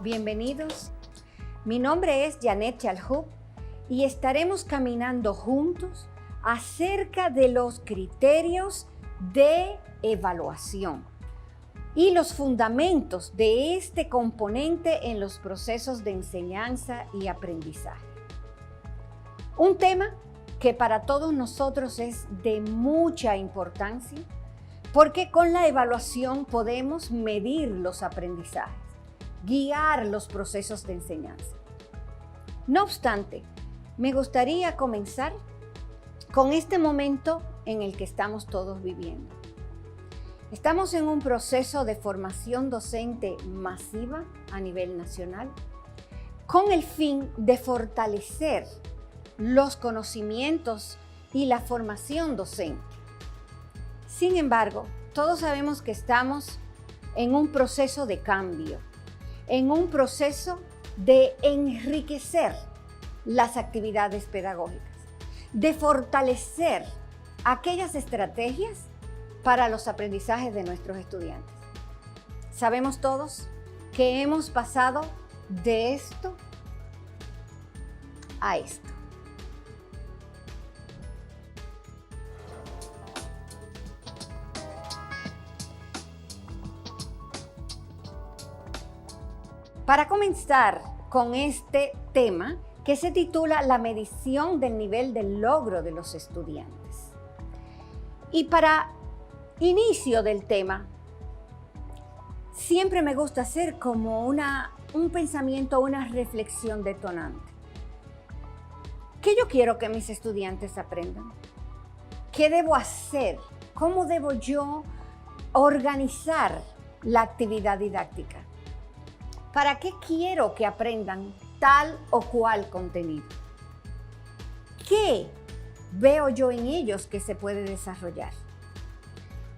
bienvenidos. Mi nombre es Janet Chalhub y estaremos caminando juntos acerca de los criterios de evaluación y los fundamentos de este componente en los procesos de enseñanza y aprendizaje. Un tema que para todos nosotros es de mucha importancia porque con la evaluación podemos medir los aprendizajes, guiar los procesos de enseñanza. No obstante, me gustaría comenzar con este momento en el que estamos todos viviendo. Estamos en un proceso de formación docente masiva a nivel nacional con el fin de fortalecer los conocimientos y la formación docente. Sin embargo, todos sabemos que estamos en un proceso de cambio, en un proceso de enriquecer las actividades pedagógicas, de fortalecer aquellas estrategias para los aprendizajes de nuestros estudiantes. Sabemos todos que hemos pasado de esto a esto. Para comenzar con este tema que se titula La medición del nivel de logro de los estudiantes. Y para inicio del tema, siempre me gusta hacer como un pensamiento, una reflexión detonante. ¿Qué yo quiero que mis estudiantes aprendan? ¿Qué debo hacer? ¿Cómo debo yo organizar la actividad didáctica? ¿Para qué quiero que aprendan tal o cual contenido? ¿Qué veo yo en ellos que se puede desarrollar?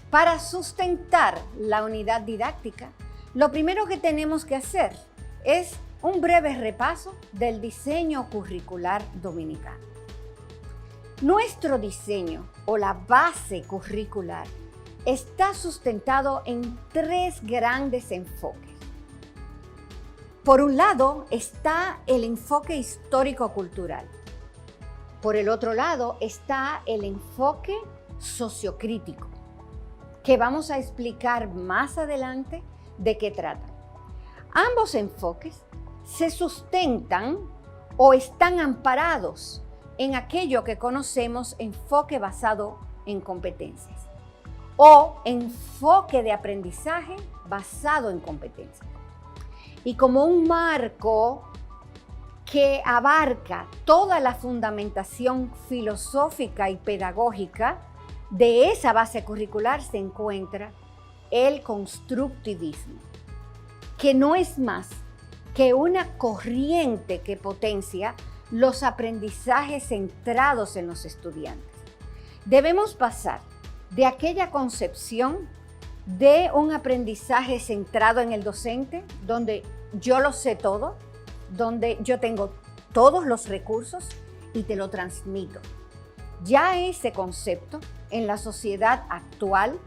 Para sustentar la unidad didáctica, lo primero que tenemos que hacer es un breve repaso del diseño curricular dominicano. Nuestro diseño o la base curricular está sustentado en tres grandes enfoques. Por un lado está el enfoque histórico-cultural. Por el otro lado está el enfoque sociocrítico, que vamos a explicar más adelante de qué tratan. Ambos enfoques se sustentan o están amparados en aquello que conocemos enfoque basado en competencias o enfoque de aprendizaje basado en competencias. Y como un marco que abarca toda la fundamentación filosófica y pedagógica de esa base curricular se encuentra el constructivismo, que no es más que una corriente que potencia los aprendizajes centrados en los estudiantes. Debemos pasar de aquella concepción de un aprendizaje centrado en el docente, donde yo lo sé todo, donde yo tengo todos los recursos y te lo transmito. Ya ese concepto en la sociedad actual,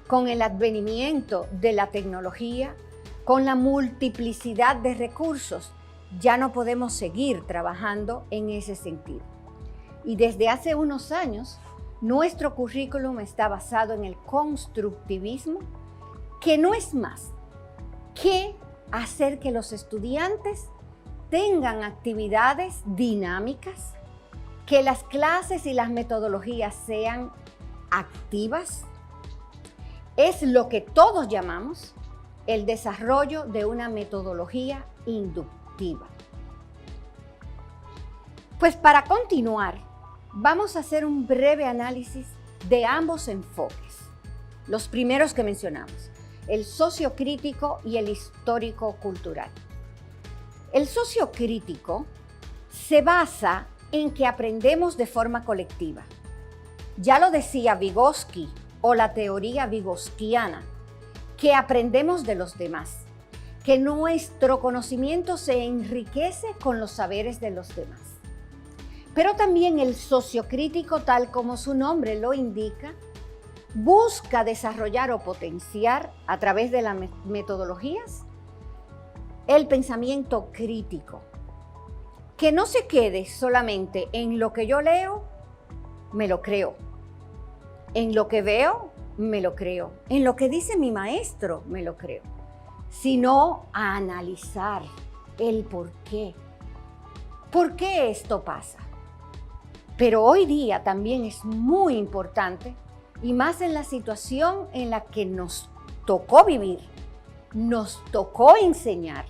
con el advenimiento de la tecnología, con la multiplicidad de recursos, ya no podemos seguir trabajando en ese sentido. Y desde hace unos años, nuestro currículum está basado en el constructivismo, que no es más que hacer que los estudiantes tengan actividades dinámicas, que las clases y las metodologías sean activas. Es lo que todos llamamos el desarrollo de una metodología inductiva. Pues para continuar, vamos a hacer un breve análisis de ambos enfoques, los primeros que mencionamos, el sociocrítico y el histórico-cultural. El sociocrítico se basa en que aprendemos de forma colectiva. Ya lo decía Vygotsky o la teoría vygotsiana, que aprendemos de los demás, que nuestro conocimiento se enriquece con los saberes de los demás. Pero también el sociocrítico, tal como su nombre lo indica, busca desarrollar o potenciar a través de las metodologías el pensamiento crítico. Que no se quede solamente en lo que yo leo, me lo creo. En lo que veo, me lo creo. En lo que dice mi maestro, me lo creo. Sino a analizar el por qué. ¿Por qué esto pasa? Pero hoy día también es muy importante, y más en la situación en la que nos tocó vivir, nos tocó enseñar,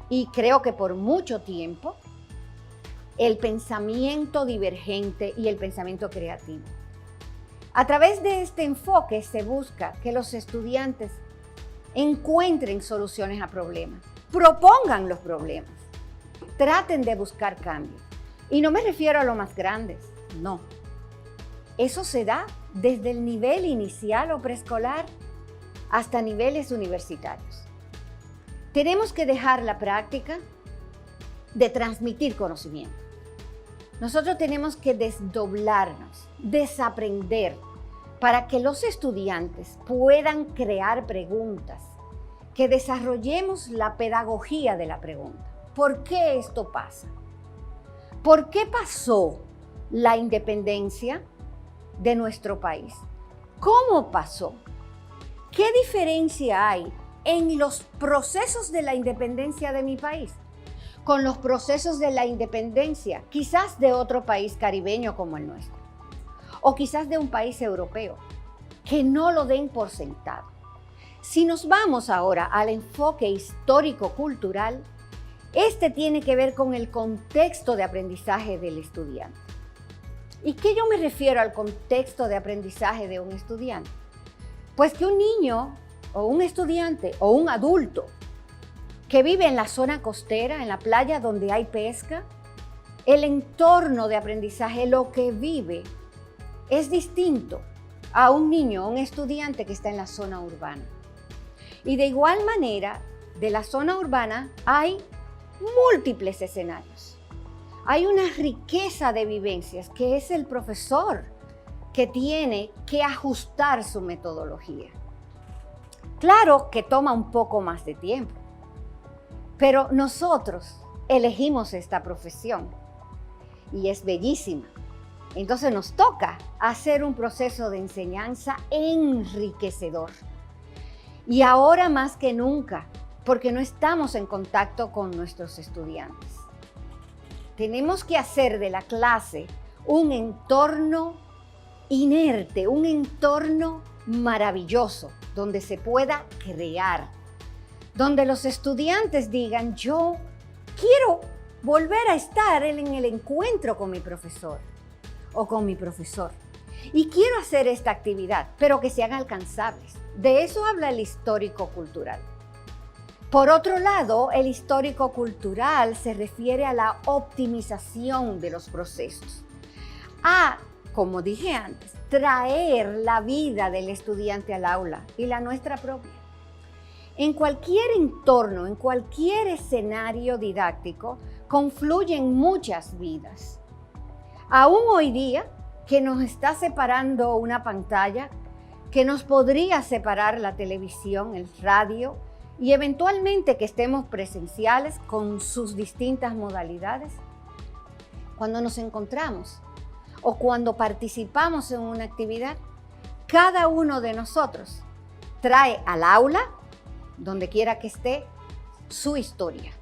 y creo que por mucho tiempo, el pensamiento divergente y el pensamiento creativo. A través de este enfoque se busca que los estudiantes encuentren soluciones a problemas, propongan los problemas, traten de buscar cambios. Y no me refiero a los más grandes, no. Eso se da desde el nivel inicial o preescolar hasta niveles universitarios. Tenemos que dejar la práctica de transmitir conocimiento. Nosotros tenemos que desdoblarnos, desaprender, para que los estudiantes puedan crear preguntas, que desarrollemos la pedagogía de la pregunta. ¿Por qué esto pasa? ¿Por qué pasó la independencia de nuestro país? ¿Cómo pasó? ¿Qué diferencia hay en los procesos de la independencia de mi país con los procesos de la independencia quizás de otro país caribeño como el nuestro? O quizás de un país europeo, que no lo den por sentado. Si nos vamos ahora al enfoque histórico-cultural, este tiene que ver con el contexto de aprendizaje del estudiante. ¿Y qué yo me refiero al contexto de aprendizaje de un estudiante? Pues que un niño o un estudiante o un adulto que vive en la zona costera, en la playa donde hay pesca, el entorno de aprendizaje, lo que vive, es distinto a un niño o un estudiante que está en la zona urbana. Y de igual manera, de la zona urbana hay múltiples escenarios. Hay una riqueza de vivencias que es el profesor que tiene que ajustar su metodología. Claro que toma un poco más de tiempo, pero nosotros elegimos esta profesión y es bellísima. Entonces nos toca hacer un proceso de enseñanza enriquecedor. Y ahora más que nunca, porque no estamos en contacto con nuestros estudiantes. Tenemos que hacer de la clase un entorno inerte, un entorno maravilloso, donde se pueda crear, donde los estudiantes digan, yo quiero volver a estar en el encuentro con mi profesor o con mi profesor. Y quiero hacer esta actividad, pero que sean alcanzables. De eso habla el histórico-cultural. Por otro lado, el histórico-cultural se refiere a la optimización de los procesos. A, como dije antes, traer la vida del estudiante al aula y la nuestra propia. En cualquier entorno, en cualquier escenario didáctico, confluyen muchas vidas. Aún hoy día, que nos está separando una pantalla, que nos podría separar la televisión, el radio, y eventualmente que estemos presenciales con sus distintas modalidades. Cuando nos encontramos o cuando participamos en una actividad, cada uno de nosotros trae al aula, donde quiera que esté, su historia.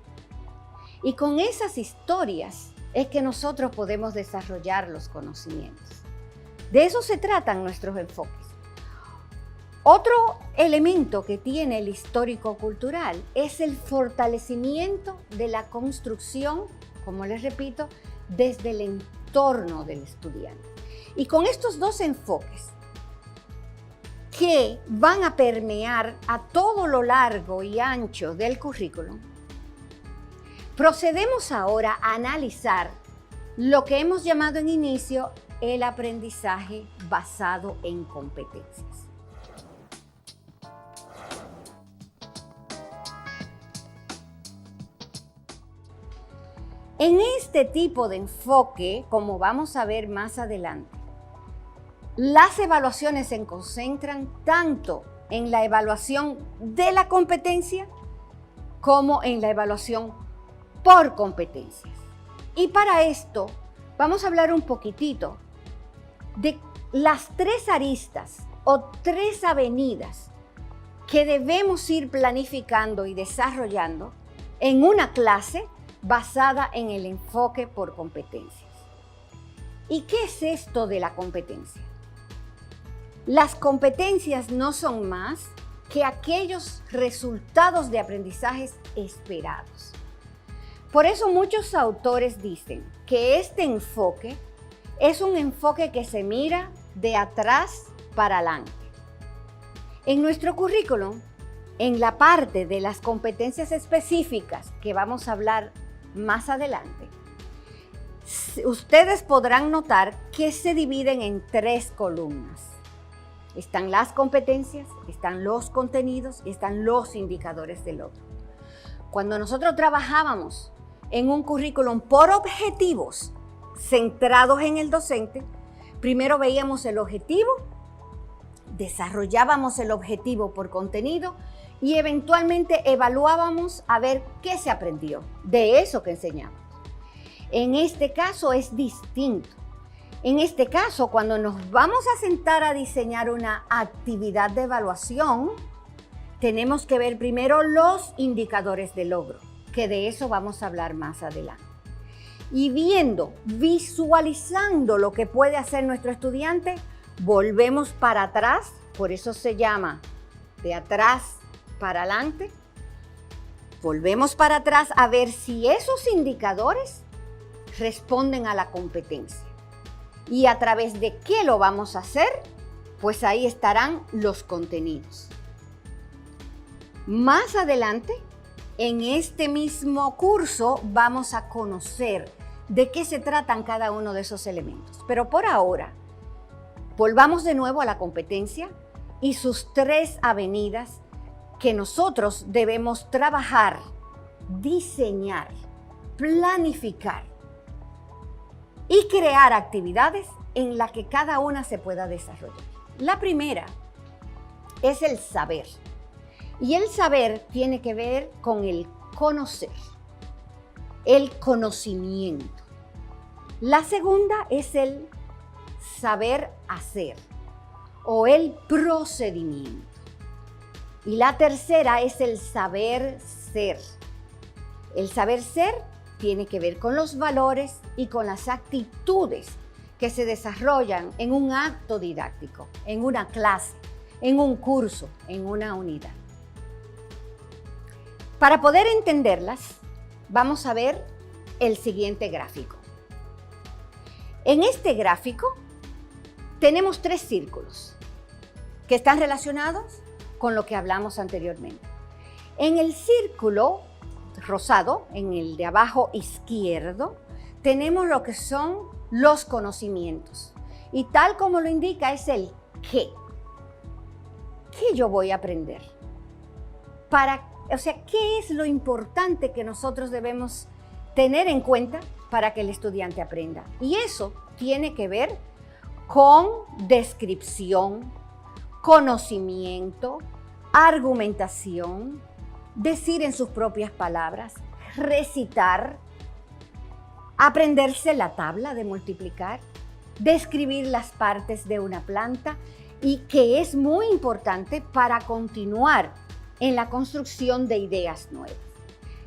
Y con esas historias es que nosotros podemos desarrollar los conocimientos. De eso se tratan nuestros enfoques. Otro elemento que tiene el histórico-cultural es el fortalecimiento de la construcción, como les repito, desde el entorno del estudiante. Y con estos dos enfoques que van a permear a todo lo largo y ancho del currículum, procedemos ahora a analizar lo que hemos llamado en inicio el aprendizaje basado en competencias. En este tipo de enfoque, como vamos a ver más adelante, las evaluaciones se concentran tanto en la evaluación de la competencia como en la evaluación por competencias. Y para esto vamos a hablar un poquitito de las 3 aristas o 3 avenidas que debemos ir planificando y desarrollando en una clase basada en el enfoque por competencias. ¿Y qué es esto de la competencia? Las competencias no son más que aquellos resultados de aprendizajes esperados. Por eso muchos autores dicen que este enfoque es un enfoque que se mira de atrás para adelante. En nuestro currículum, en la parte de las competencias específicas que vamos a hablar más adelante, ustedes podrán notar que se dividen en 3 columnas. Están las competencias, están los contenidos y están los indicadores de logro. Cuando nosotros trabajábamos en un currículum por objetivos centrados en el docente, primero veíamos el objetivo, desarrollábamos el objetivo por contenido y eventualmente evaluábamos a ver qué se aprendió de eso que enseñamos. En este caso es distinto. En este caso, cuando nos vamos a sentar a diseñar una actividad de evaluación, tenemos que ver primero los indicadores de logro, que de eso vamos a hablar más adelante. Y viendo, visualizando lo que puede hacer nuestro estudiante, volvemos para atrás, por eso se llama de atrás para adelante. Volvemos para atrás a ver si esos indicadores responden a la competencia. ¿Y a través de qué lo vamos a hacer? Pues ahí estarán los contenidos. Más adelante, en este mismo curso, vamos a conocer de qué se tratan cada uno de esos elementos. Pero por ahora, volvamos de nuevo a la competencia y sus 3 avenidas que nosotros debemos trabajar, diseñar, planificar y crear actividades en las que cada una se pueda desarrollar. La primera es el saber. Y el saber tiene que ver con el conocer, el conocimiento. La segunda es el saber hacer o el procedimiento. Y la tercera es el saber ser. El saber ser tiene que ver con los valores y con las actitudes que se desarrollan en un acto didáctico, en una clase, en un curso, en una unidad. Para poder entenderlas, vamos a ver el siguiente gráfico. En este gráfico tenemos 3 círculos que están relacionados con lo que hablamos anteriormente. En el círculo rosado, en el de abajo izquierdo, tenemos lo que son los conocimientos. Y tal como lo indica es el qué. ¿Qué yo voy a aprender? ¿Qué es lo importante que nosotros debemos tener en cuenta para que el estudiante aprenda? Y eso tiene que ver con descripción, conocimiento, argumentación, decir en sus propias palabras, recitar, aprenderse la tabla de multiplicar, describir las partes de una planta y que es muy importante para continuar en la construcción de ideas nuevas.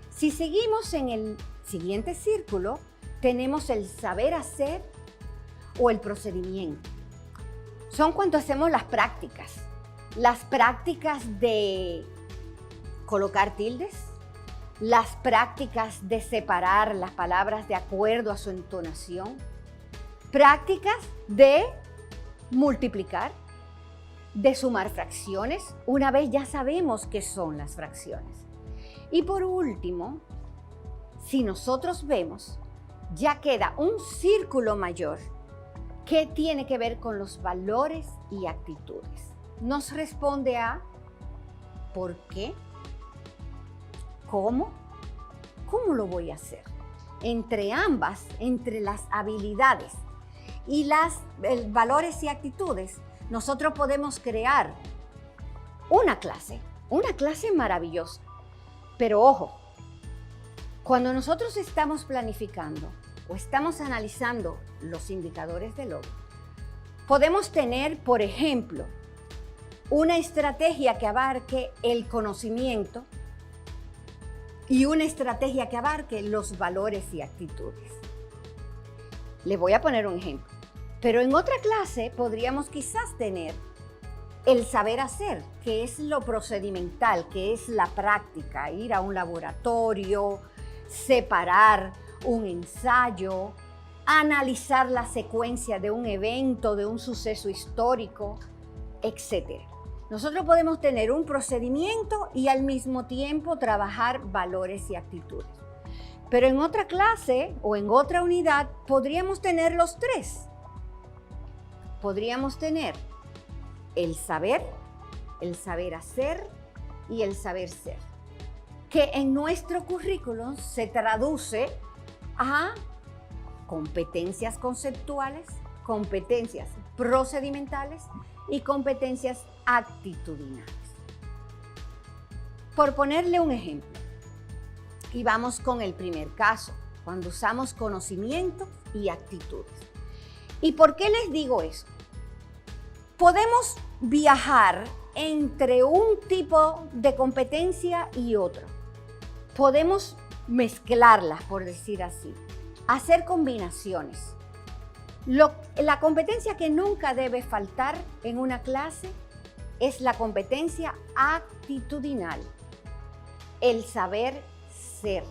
Si seguimos en el siguiente círculo, tenemos el saber hacer o el procedimiento. Son cuando hacemos las prácticas de colocar tildes, las prácticas de separar las palabras de acuerdo a su entonación, prácticas de multiplicar, de sumar fracciones, una vez ya sabemos qué son las fracciones. Y por último, si nosotros vemos, ya queda un círculo mayor que tiene que ver con los valores y actitudes. Nos responde a ¿por qué? ¿Cómo? ¿Cómo lo voy a hacer? Entre ambas, entre las habilidades y las valores y actitudes, nosotros podemos crear una clase maravillosa. Pero ojo, cuando nosotros estamos planificando o estamos analizando los indicadores de logro, podemos tener, por ejemplo, una estrategia que abarque el conocimiento y una estrategia que abarque los valores y actitudes. Le voy a poner un ejemplo. Pero en otra clase podríamos quizás tener el saber hacer, que es lo procedimental, que es la práctica, ir a un laboratorio, separar un ensayo, analizar la secuencia de un evento, de un suceso histórico, etc. Nosotros podemos tener un procedimiento y al mismo tiempo trabajar valores y actitudes. Pero en otra clase o en otra unidad podríamos tener los tres. Podríamos tener el saber hacer y el saber ser, que en nuestro currículum se traduce a competencias conceptuales, competencias procedimentales y competencias actitudinales. Por ponerle un ejemplo, y vamos con el primer caso, cuando usamos conocimiento y actitudes. ¿Y por qué les digo eso? Podemos viajar entre un tipo de competencia y otro. Podemos mezclarlas, por decir así, hacer combinaciones. La competencia que nunca debe faltar en una clase es la competencia actitudinal, el saber ser.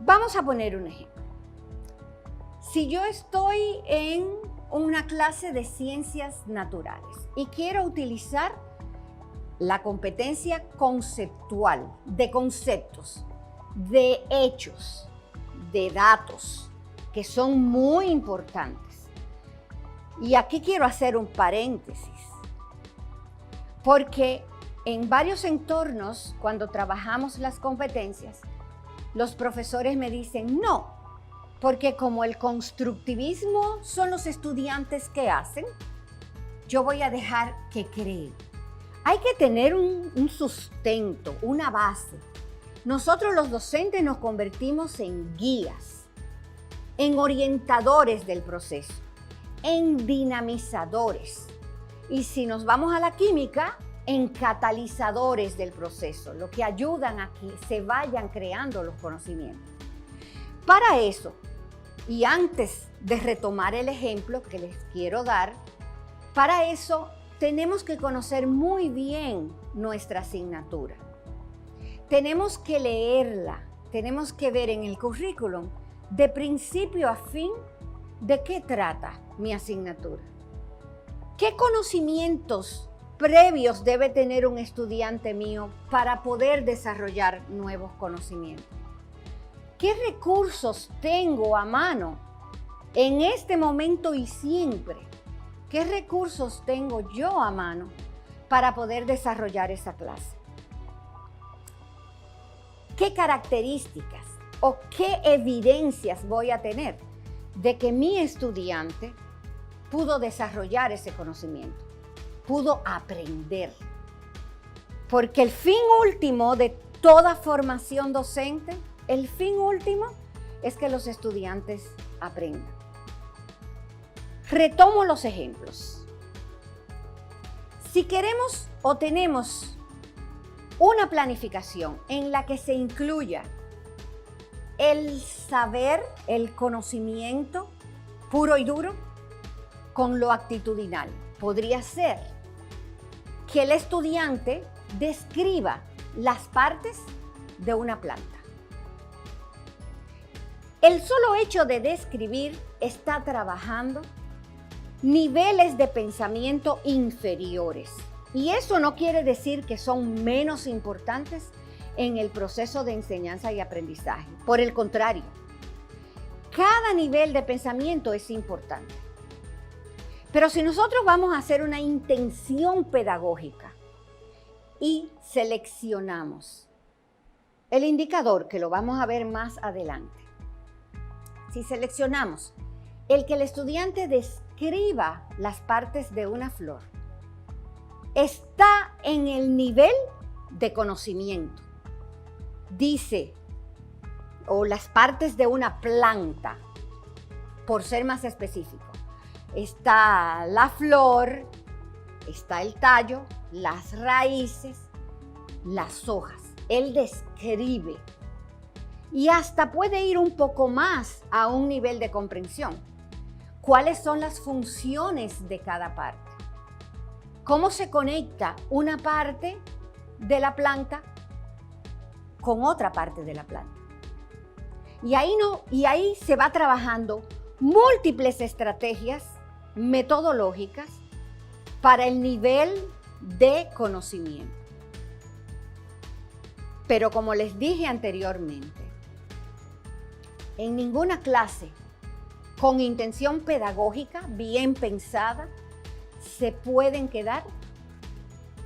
Vamos a poner un ejemplo. Si yo estoy en una clase de ciencias naturales y quiero utilizar la competencia conceptual, de conceptos, de hechos, de datos, que son muy importantes. Y aquí quiero hacer un paréntesis, porque en varios entornos, cuando trabajamos las competencias, los profesores me dicen no, porque como el constructivismo son los estudiantes que hacen, yo voy a dejar que creen. Hay que tener un sustento, una base. Nosotros los docentes nos convertimos en guías, en orientadores del proceso, en dinamizadores. Y si nos vamos a la química, en catalizadores del proceso, lo que ayudan a que se vayan creando los conocimientos. Para eso, y antes de retomar el ejemplo que les quiero dar, para eso tenemos que conocer muy bien nuestra asignatura. Tenemos que leerla, tenemos que ver en el currículum de principio a fin de qué trata mi asignatura. ¿Qué conocimientos previos debe tener un estudiante mío para poder desarrollar nuevos conocimientos? ¿Qué recursos tengo a mano en este momento y siempre? ¿Qué recursos tengo yo a mano para poder desarrollar esa clase? ¿Qué características o qué evidencias voy a tener de que mi estudiante pudo desarrollar ese conocimiento, pudo aprender? Porque el fin último de toda formación docente, el fin último es que los estudiantes aprendan. Retomo los ejemplos. Si queremos o tenemos una planificación en la que se incluya el saber, el conocimiento puro y duro con lo actitudinal, podría ser que el estudiante describa las partes de una planta. El solo hecho de describir está trabajando niveles de pensamiento inferiores. Y eso no quiere decir que son menos importantes en el proceso de enseñanza y aprendizaje. Por el contrario, cada nivel de pensamiento es importante. Pero si nosotros vamos a hacer una intención pedagógica y seleccionamos el indicador, que lo vamos a ver más adelante, si seleccionamos el que el estudiante describa las partes de una flor, está en el nivel de conocimiento. dice, o las partes de una planta, por ser más específico, está la flor, está el tallo, las raíces, las hojas. Él describe y hasta puede ir un poco más a un nivel de comprensión. ¿Cuáles son las funciones de cada parte? ¿Cómo se conecta una parte de la planta con otra parte de la planta? Y ahí se va trabajando múltiples estrategias metodológicas para el nivel de conocimiento. Pero como les dije anteriormente, en ninguna clase con intención pedagógica bien pensada se pueden quedar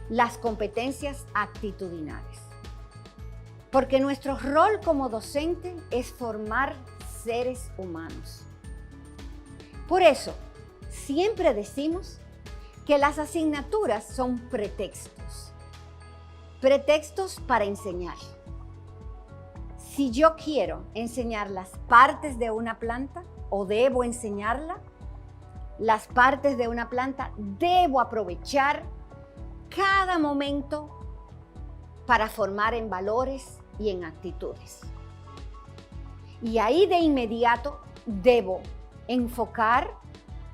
las competencias actitudinales. Porque nuestro rol como docente es formar seres humanos. Por eso, siempre decimos que las asignaturas son pretextos. Pretextos para enseñar. Si yo quiero enseñar las partes de una planta o debo enseñarla, las partes de una planta, debo aprovechar cada momento para formar en valores y en actitudes. Y ahí de inmediato debo enfocar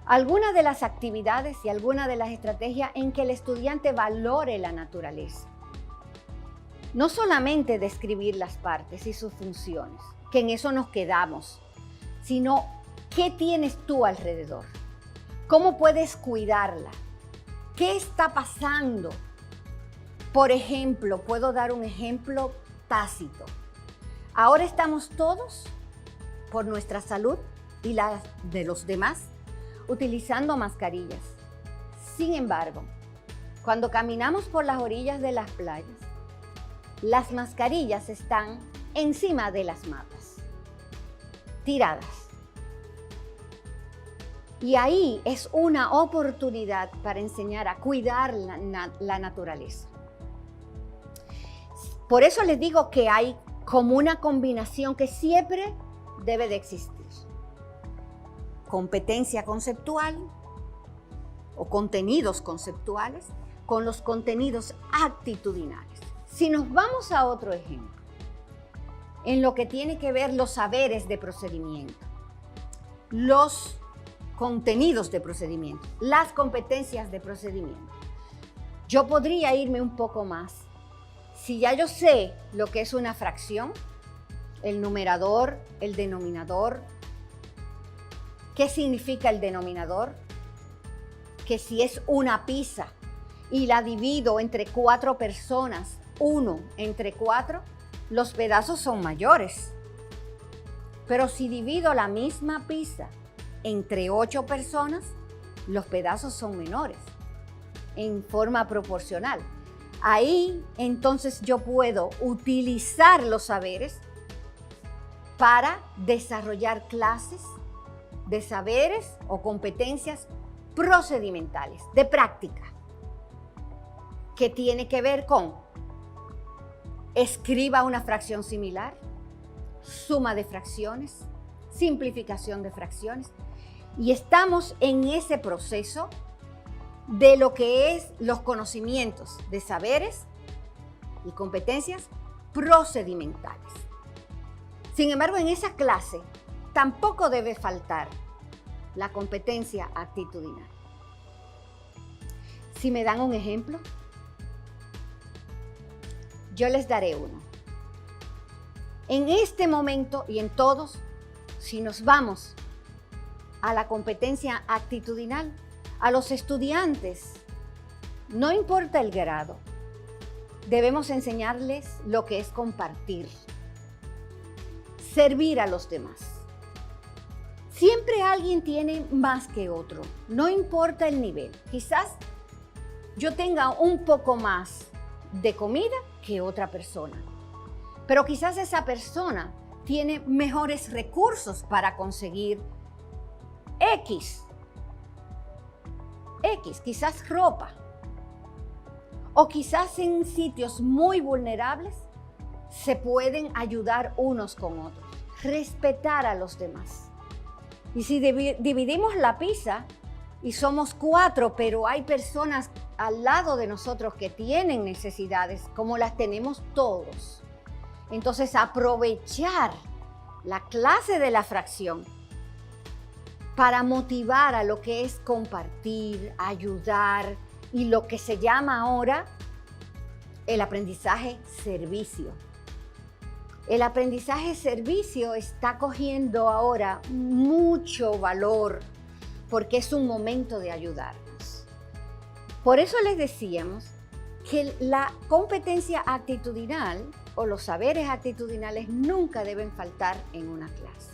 algunas de las actividades y algunas de las estrategias en que el estudiante valore la naturaleza. No solamente describir las partes y sus funciones, que en eso nos quedamos, sino qué tienes tú alrededor, cómo puedes cuidarla, qué está pasando. Por ejemplo, puedo dar un ejemplo tácito. Ahora estamos todos, por nuestra salud y la de los demás, utilizando mascarillas. Sin embargo, cuando caminamos por las orillas de las playas, las mascarillas están encima de las matas, tiradas. Y ahí es una oportunidad para enseñar a cuidar la naturaleza. Por eso les digo que hay como una combinación que siempre debe de existir. Competencia conceptual o contenidos conceptuales con los contenidos actitudinales. Si nos vamos a otro ejemplo, en lo que tiene que ver los saberes de procedimiento, los contenidos de procedimiento, las competencias de procedimiento, yo podría irme un poco más. Si ya yo sé lo que es una fracción, el numerador, el denominador, ¿qué significa el denominador? Que si es una pizza y la divido entre 4 personas, 1 entre 4, los pedazos son mayores. Pero si divido la misma pizza entre 8 personas, los pedazos son menores, en forma proporcional. Ahí entonces yo puedo utilizar los saberes para desarrollar clases de saberes o competencias procedimentales, de práctica, que tiene que ver con escriba una fracción similar, suma de fracciones, simplificación de fracciones, y estamos en ese proceso de lo que es los conocimientos de saberes y competencias procedimentales. Sin embargo, en esa clase tampoco debe faltar la competencia actitudinal. Si me dan un ejemplo, yo les daré uno. En este momento y en todos, si nos vamos a la competencia actitudinal, a los estudiantes, no importa el grado, debemos enseñarles lo que es compartir, servir a los demás. Siempre alguien tiene más que otro, no importa el nivel. Quizás yo tenga un poco más de comida que otra persona, pero quizás esa persona tiene mejores recursos para conseguir X, quizás ropa, o quizás en sitios muy vulnerables se pueden ayudar unos con otros, respetar a los demás. Y si dividimos la pizza y somos 4, pero hay personas al lado de nosotros que tienen necesidades, como las tenemos todos, entonces aprovechar la clase de la fracción para motivar a lo que es compartir, ayudar y lo que se llama ahora el aprendizaje servicio. El aprendizaje servicio está cogiendo ahora mucho valor porque es un momento de ayudarnos. Por eso les decíamos que la competencia actitudinal o los saberes actitudinales nunca deben faltar en una clase.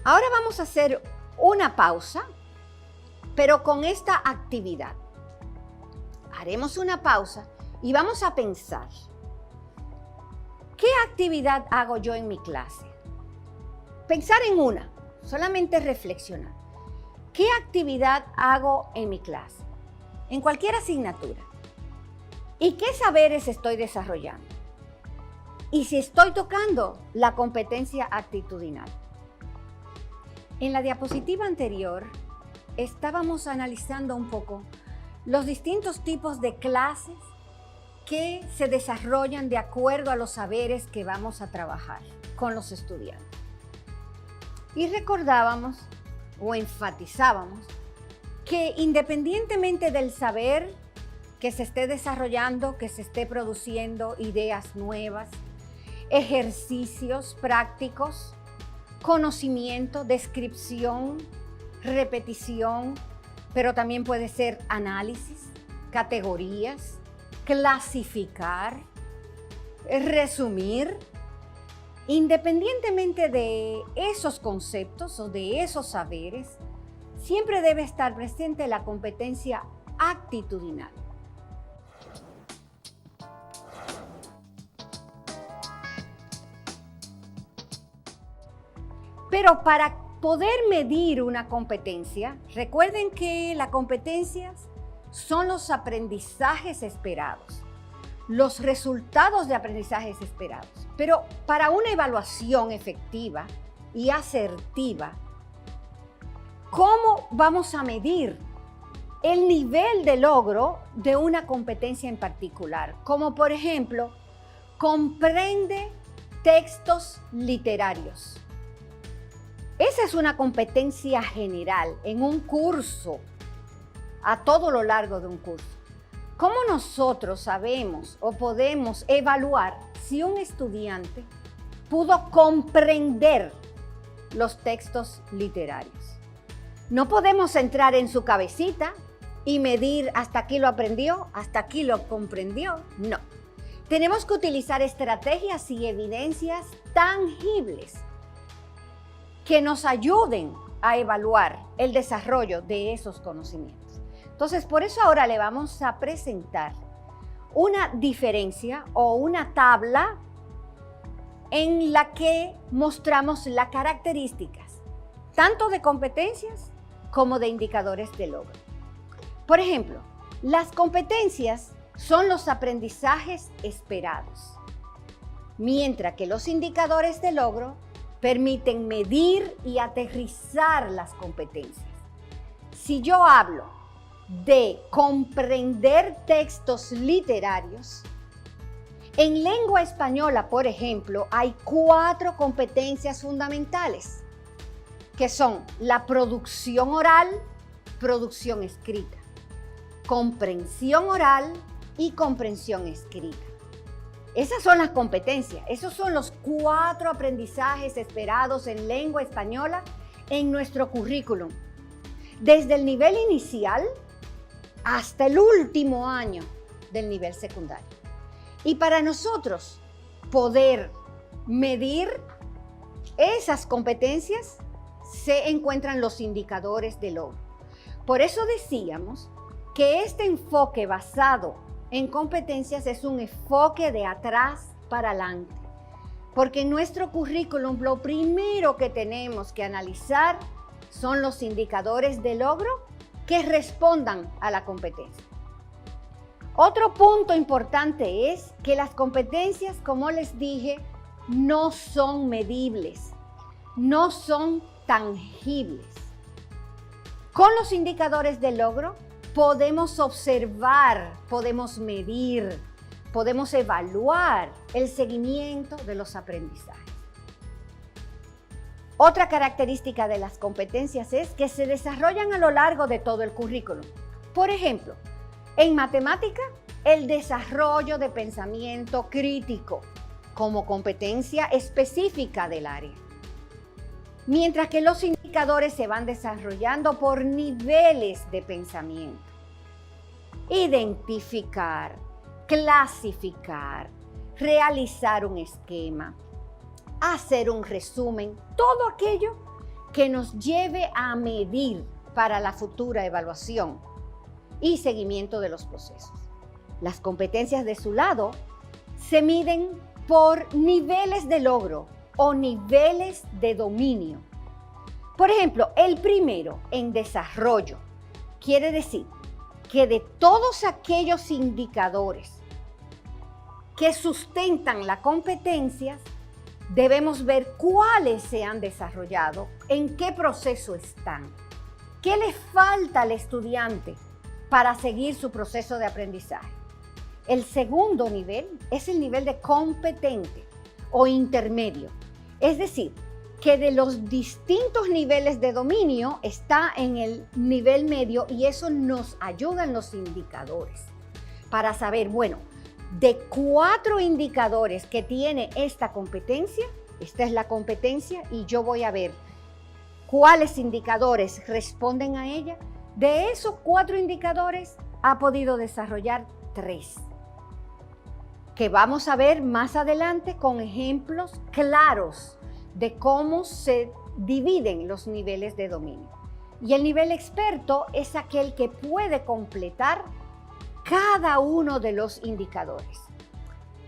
Ahora vamos a hacer una pausa, pero con esta actividad. Haremos una pausa y vamos a pensar, ¿qué actividad hago yo en mi clase? Pensar en una, solamente reflexionar. ¿Qué actividad hago en mi clase? En cualquier asignatura. ¿Y qué saberes estoy desarrollando? Y si estoy tocando la competencia actitudinal. En la diapositiva anterior estábamos analizando un poco los distintos tipos de clases que se desarrollan de acuerdo a los saberes que vamos a trabajar con los estudiantes. Y recordábamos o enfatizábamos que independientemente del saber que se esté desarrollando, que se esté produciendo ideas nuevas, ejercicios prácticos, conocimiento, descripción, repetición, pero también puede ser análisis, categorías, clasificar, resumir. Independientemente de esos conceptos o de esos saberes, siempre debe estar presente la competencia actitudinal. Pero para poder medir una competencia, recuerden que las competencias son los aprendizajes esperados, los resultados de aprendizajes esperados. Pero para una evaluación efectiva y asertiva, ¿cómo vamos a medir el nivel de logro de una competencia en particular? Como por ejemplo, comprende textos literarios. Esa es una competencia general en un curso, a todo lo largo de un curso. ¿Cómo nosotros sabemos o podemos evaluar si un estudiante pudo comprender los textos literarios? No podemos entrar en su cabecita y medir hasta aquí lo aprendió, hasta aquí lo comprendió. No. Tenemos que utilizar estrategias y evidencias tangibles que nos ayuden a evaluar el desarrollo de esos conocimientos. Entonces, por eso ahora le vamos a presentar una diferencia o una tabla en la que mostramos las características tanto de competencias como de indicadores de logro. Por ejemplo, las competencias son los aprendizajes esperados, mientras que los indicadores de logro permiten medir y aterrizar las competencias. Si yo hablo de comprender textos literarios, en lengua española, por ejemplo, hay 4 competencias fundamentales, que son la producción oral, producción escrita, comprensión oral y comprensión escrita. Esas son las competencias, esos son los 4 aprendizajes esperados en lengua española en nuestro currículum, desde el nivel inicial hasta el último año del nivel secundario. Y para nosotros poder medir esas competencias, se encuentran los indicadores de logro. Por eso decíamos que este enfoque basado en competencias es un enfoque de atrás para adelante, porque en nuestro currículum lo primero que tenemos que analizar son los indicadores de logro que respondan a la competencia. Otro punto importante es que las competencias, como les dije, no son medibles, no son tangibles. Con los indicadores de logro podemos observar, podemos medir, podemos evaluar el seguimiento de los aprendizajes. Otra característica de las competencias es que se desarrollan a lo largo de todo el currículum. Por ejemplo, en matemática, el desarrollo de pensamiento crítico como competencia específica del área. Mientras que los indicadores se van desarrollando por niveles de pensamiento. Identificar, clasificar, realizar un esquema, hacer un resumen, todo aquello que nos lleve a medir para la futura evaluación y seguimiento de los procesos. Las competencias de su lado se miden por niveles de logro o niveles de dominio. Por ejemplo, el primero en desarrollo quiere decir que de todos aquellos indicadores que sustentan las competencias, debemos ver cuáles se han desarrollado, en qué proceso están, qué le falta al estudiante para seguir su proceso de aprendizaje. El segundo nivel es el nivel de competente o intermedio, es decir, que de los distintos niveles de dominio está en el nivel medio y eso nos ayuda en los indicadores para saber, bueno, de 4 indicadores que tiene esta competencia, esta es la competencia y yo voy a ver cuáles indicadores responden a ella. De esos 4 indicadores ha podido desarrollar 3, que vamos a ver más adelante con ejemplos claros de cómo se dividen los niveles de dominio. Y el nivel experto es aquel que puede completar cada uno de los indicadores.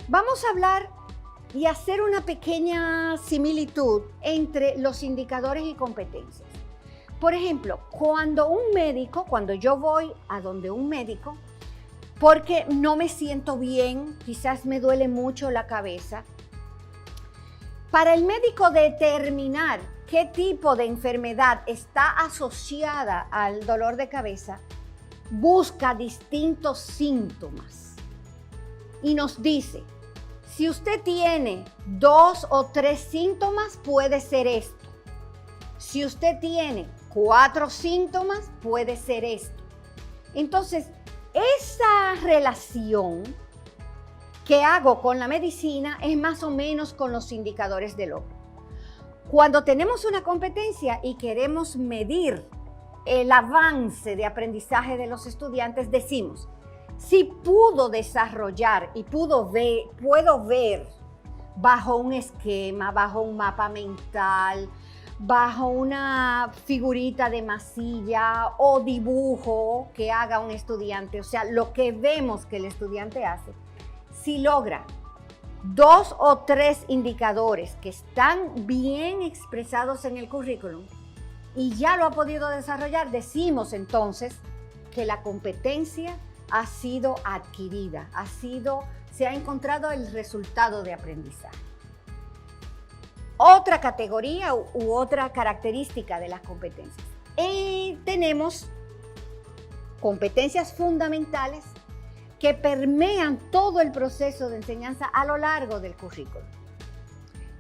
Vamos a hablar y hacer una pequeña similitud entre los indicadores y competencias. Por ejemplo, cuando yo voy a donde un médico, porque no me siento bien, quizás me duele mucho la cabeza, para el médico determinar qué tipo de enfermedad está asociada al dolor de cabeza, busca distintos síntomas y nos dice, si usted tiene 2 o 3 síntomas, puede ser esto. Si usted tiene 4 síntomas, puede ser esto. Entonces, esa relación que hago con la medicina es más o menos con los indicadores de logro. Cuando tenemos una competencia y queremos medir el avance de aprendizaje de los estudiantes, decimos, si pudo desarrollar y puedo ver bajo un esquema, bajo un mapa mental, bajo una figurita de masilla o dibujo que haga un estudiante, o sea, lo que vemos que el estudiante hace, si logra 2 o 3 indicadores que están bien expresados en el currículum y ya lo ha podido desarrollar, decimos entonces que la competencia ha sido adquirida, se ha encontrado el resultado de aprendizaje. Otra categoría u otra característica de las competencias. Tenemos competencias fundamentales que permean todo el proceso de enseñanza a lo largo del currículo.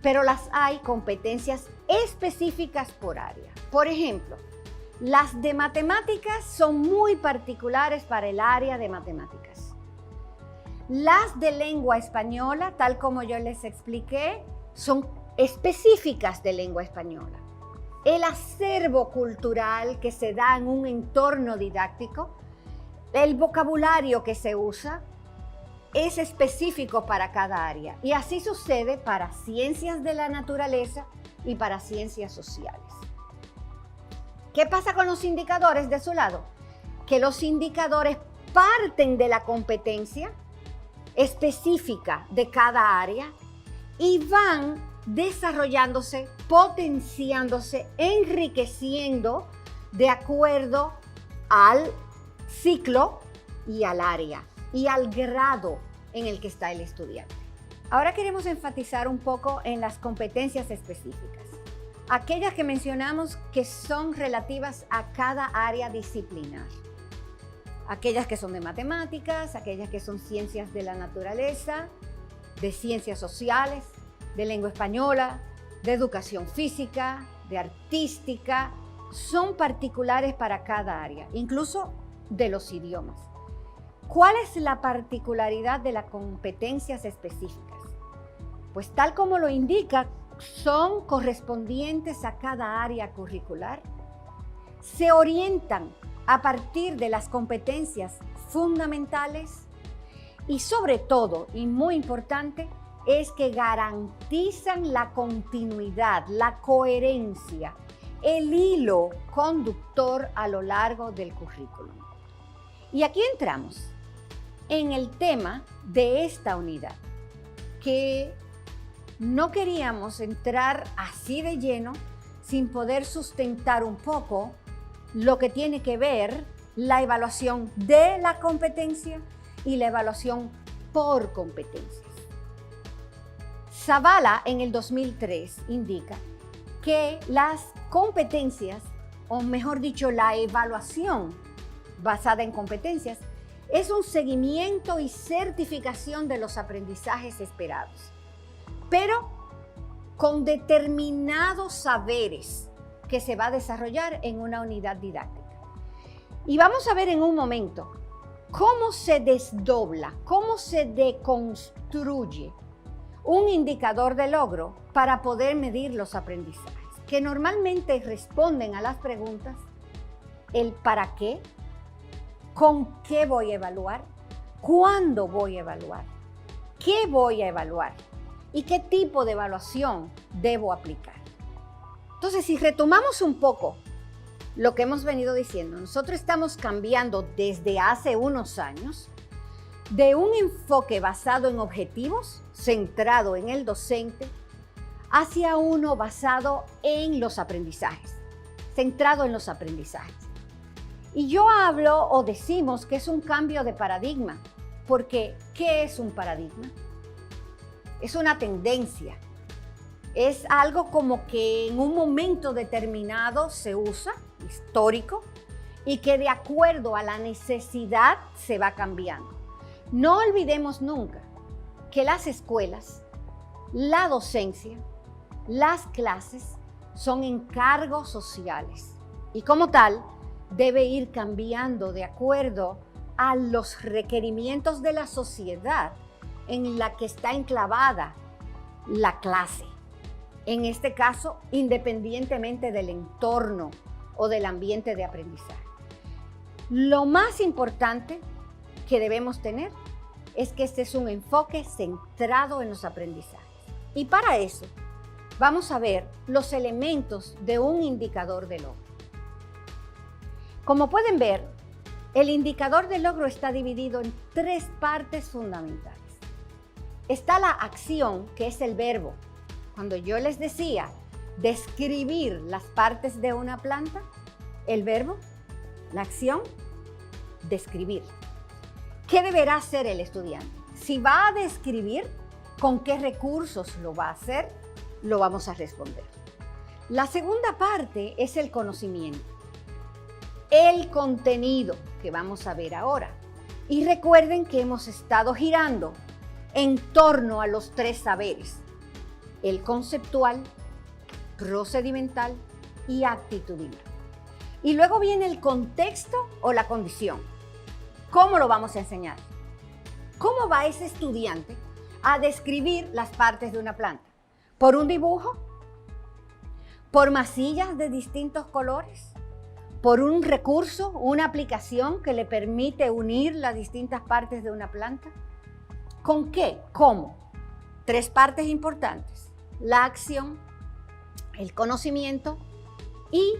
Pero hay competencias específicas por área. Por ejemplo, las de matemáticas son muy particulares para el área de matemáticas. Las de lengua española, tal como yo les expliqué, son específicas de lengua española. El acervo cultural que se da en un entorno didáctico, el vocabulario que se usa, es específico para cada área. Y así sucede para ciencias de la naturaleza y para ciencias sociales. ¿Qué pasa con los indicadores de su lado? Que los indicadores parten de la competencia específica de cada área y van desarrollándose, potenciándose, enriqueciendo de acuerdo al ciclo y al área. y al grado en el que está el estudiante. Ahora queremos enfatizar un poco en las competencias específicas, aquellas que mencionamos que son relativas a cada área disciplinar, aquellas que son de matemáticas, aquellas que son ciencias de la naturaleza, de ciencias sociales, de lengua española, de educación física, de artística, son particulares para cada área, incluso de los idiomas. ¿Cuál es la particularidad de las competencias específicas? Pues tal como lo indica, son correspondientes a cada área curricular, se orientan a partir de las competencias fundamentales y sobre todo, y muy importante, es que garantizan la continuidad, la coherencia, el hilo conductor a lo largo del currículum. Y aquí entramos en el tema de esta unidad, que no queríamos entrar así de lleno sin poder sustentar un poco lo que tiene que ver la evaluación de la competencia y la evaluación por competencias. Zavala en el 2003 indica que las competencias, o mejor dicho, la evaluación basada en competencias, es un seguimiento y certificación de los aprendizajes esperados, pero con determinados saberes que se va a desarrollar en una unidad didáctica. Y vamos a ver en un momento cómo se desdobla, cómo se deconstruye un indicador de logro para poder medir los aprendizajes, que normalmente responden a las preguntas: el para qué, con qué voy a evaluar, cuándo voy a evaluar, qué voy a evaluar y qué tipo de evaluación debo aplicar. Entonces, si retomamos un poco lo que hemos venido diciendo, nosotros estamos cambiando desde hace unos años de un enfoque basado en objetivos, centrado en el docente, hacia uno basado en los aprendizajes, centrado en los aprendizajes. Y yo hablo o decimos que es un cambio de paradigma, porque ¿qué es un paradigma? Es una tendencia, es algo como que en un momento determinado se usa, histórico, y que de acuerdo a la necesidad se va cambiando. No olvidemos nunca que las escuelas, la docencia, las clases son encargos sociales y como tal debe ir cambiando de acuerdo a los requerimientos de la sociedad en la que está enclavada la clase. En este caso, independientemente del entorno o del ambiente de aprendizaje. Lo más importante que debemos tener es que este es un enfoque centrado en los aprendizajes. Y para eso vamos a ver los elementos de un indicador de logro. Como pueden ver, el indicador de logro está dividido en tres partes fundamentales. Está la acción, que es el verbo. Cuando yo les decía describir las partes de una planta, el verbo, la acción, describir. ¿Qué deberá hacer el estudiante? Si va a describir, ¿con qué recursos lo va a hacer? Lo vamos a responder. La segunda parte es el conocimiento, el contenido que vamos a ver ahora. Y recuerden que hemos estado girando en torno a los tres saberes: el conceptual, procedimental y actitudinal. Y luego viene el contexto o la condición. ¿Cómo lo vamos a enseñar? ¿Cómo va ese estudiante a describir las partes de una planta? ¿Por un dibujo? ¿Por masillas de distintos colores? ¿Por un recurso, una aplicación que le permite unir las distintas partes de una planta? ¿Con qué? ¿Cómo? Tres partes importantes: la acción, el conocimiento y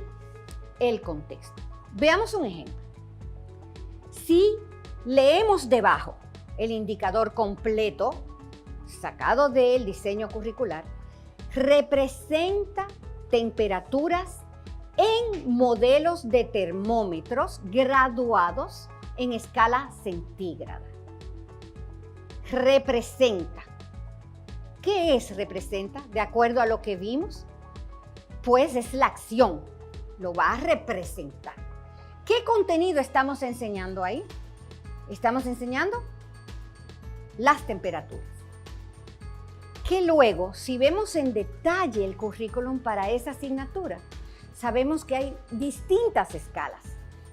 el contexto. Veamos un ejemplo. Si leemos debajo el indicador completo, sacado del diseño curricular, representa temperaturas en modelos de termómetros graduados en escala centígrada. representa. ¿Qué es representa? De acuerdo a lo que vimos, pues es la acción, lo va a representar. ¿Qué contenido estamos enseñando ahí? Estamos enseñando las temperaturas. Que luego, si vemos en detalle el currículum para esa asignatura, sabemos que hay distintas escalas.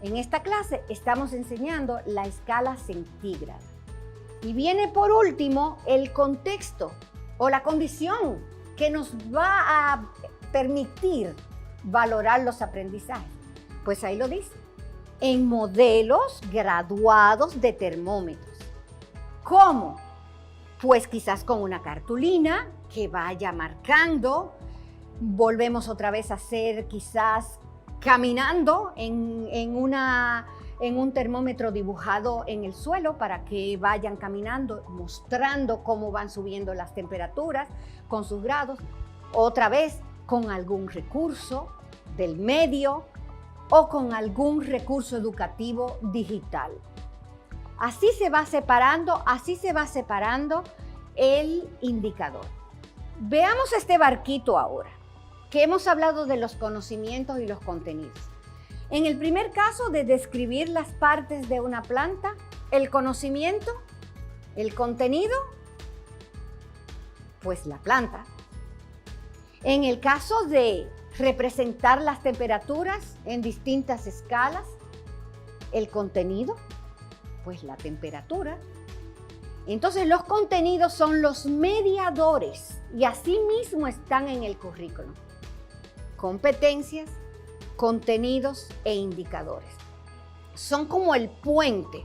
En esta clase estamos enseñando la escala centígrada. Y viene por último el contexto o la condición que nos va a permitir valorar los aprendizajes. Pues ahí lo dice, en modelos graduados de termómetros. ¿Cómo? Pues quizás con una cartulina que vaya marcando. Volvemos otra vez a hacer quizás caminando en un termómetro dibujado en el suelo para que vayan caminando, mostrando cómo van subiendo las temperaturas con sus grados. Otra vez con algún recurso del medio o con algún recurso educativo digital. Así se va separando el indicador. Veamos este barquito ahora, que hemos hablado de los conocimientos y los contenidos. En el primer caso de describir las partes de una planta, el conocimiento, el contenido, pues la planta. En el caso de representar las temperaturas en distintas escalas, el contenido, pues la temperatura. Entonces los contenidos son los mediadores y así mismo están en el currículum. Competencias, contenidos e indicadores. Son como el puente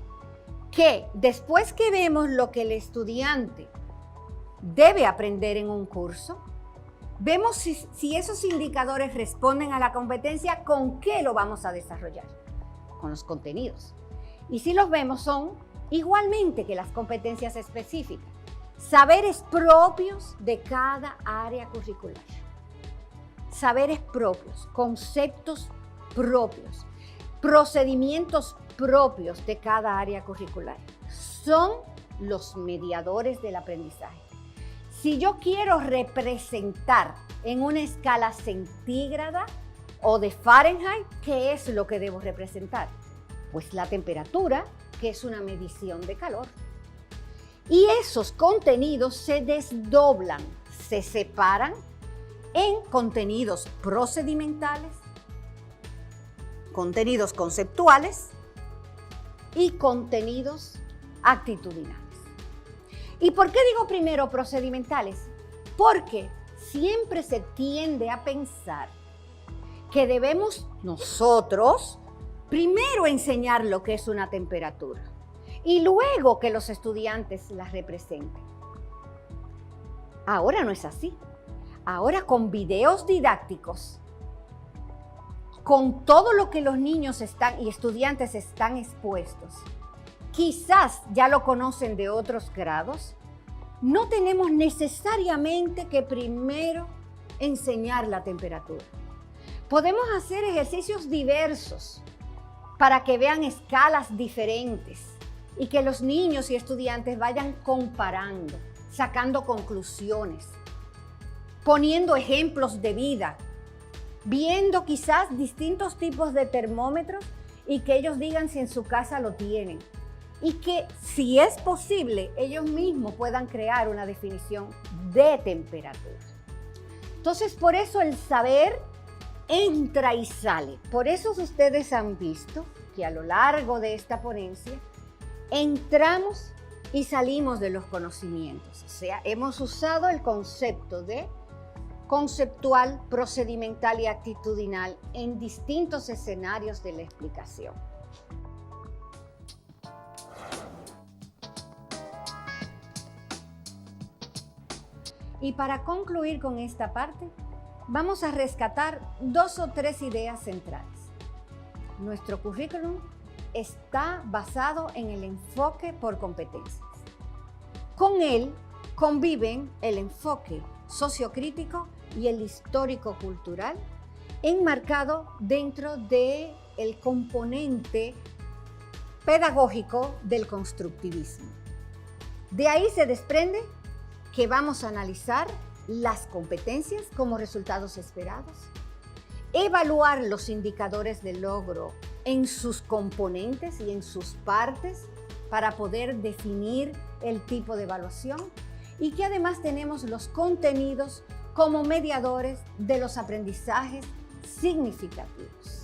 que después que vemos lo que el estudiante debe aprender en un curso, vemos si esos indicadores responden a la competencia, ¿con qué lo vamos a desarrollar? Con los contenidos. Y si los vemos son igualmente que las competencias específicas, saberes propios de cada área curricular. Saberes propios, conceptos propios, procedimientos propios de cada área curricular. Son los mediadores del aprendizaje. Si yo quiero representar en una escala centígrada o de Fahrenheit, ¿qué es lo que debo representar? Pues la temperatura, que es una medición de calor. Y esos contenidos se desdoblan, se separan en contenidos procedimentales, contenidos conceptuales y contenidos actitudinales. ¿Y por qué digo primero procedimentales? Porque siempre se tiende a pensar que debemos nosotros primero enseñar lo que es una temperatura y luego que los estudiantes la representen. Ahora no es así. Ahora con videos didácticos, con todo lo que los niños y estudiantes están expuestos, quizás ya lo conocen de otros grados, no tenemos necesariamente que primero enseñar la temperatura. Podemos hacer ejercicios diversos para que vean escalas diferentes y que los niños y estudiantes vayan comparando, sacando conclusiones, poniendo ejemplos de vida, viendo quizás distintos tipos de termómetros y que ellos digan si en su casa lo tienen. Y que si es posible, ellos mismos puedan crear una definición de temperatura. Entonces, por eso el saber entra y sale. Por eso ustedes han visto que a lo largo de esta ponencia entramos y salimos de los conocimientos. O sea, hemos usado el concepto de conceptual, procedimental y actitudinal en distintos escenarios de la explicación. Y para concluir con esta parte, vamos a rescatar 2 o 3 ideas centrales. Nuestro currículum está basado en el enfoque por competencias. Con él conviven el enfoque sociocrítico y el histórico-cultural, enmarcado dentro del componente pedagógico del constructivismo. De ahí se desprende que vamos a analizar las competencias como resultados esperados, evaluar los indicadores de logro en sus componentes y en sus partes para poder definir el tipo de evaluación, y que además tenemos los contenidos como mediadores de los aprendizajes significativos.